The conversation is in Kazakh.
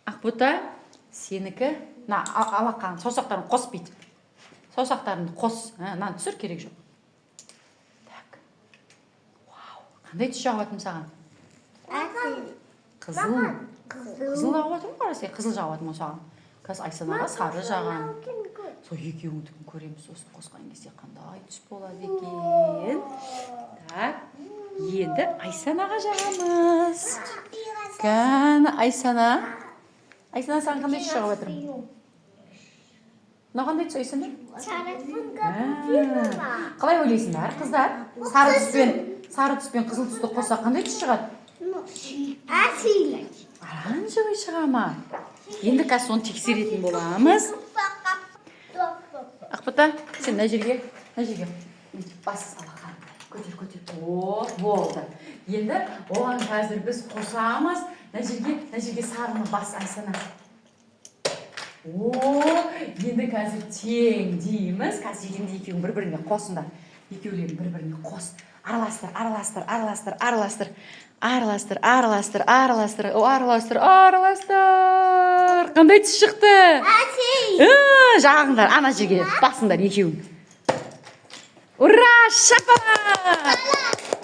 Ақбота, сенікі, алақан, саусақтарын қос бүйтіп. Саусақтарыңды қос, мынаны түсір, керек жоқ. Так. Вау, қандай түс жағып жатырмын саған? Қызыл. Қызыл жағып жатырмын қарасай, қызыл жағып жатырмын саған. Қазір Айсанаға сары жаған. Сол екеуіңдікін көреміз, осыны қосқан кезде қандай түс болады екен. Так, енді Айсанаға жағамыз. Кәні Айсана. Айсана, саған қандай түс жағып жатырмын? Мына қандай түс Айсана? Қалай ойлайсыңдар, қыздар? Сары түспен қызыл түсті қоса қандай түс шығады? Оранжевый шыға ма? Енді қазір соны тексеретін боламыз. Ақбота, сен мына жерге бас алақан. Көтер. О, болды. Енді оған қазір біз қосамыз. Мына жерге сарыны бас Айсана. О, енді қазір тең дейміз. Қазір енді екеуің бір-біріне қосыңдар. Екеулерін бір-біріне қос. Араластыр. Қандай түс шықты? Жағыңдар, ана жерге басыңдар екеуің. Ура, шапалақ!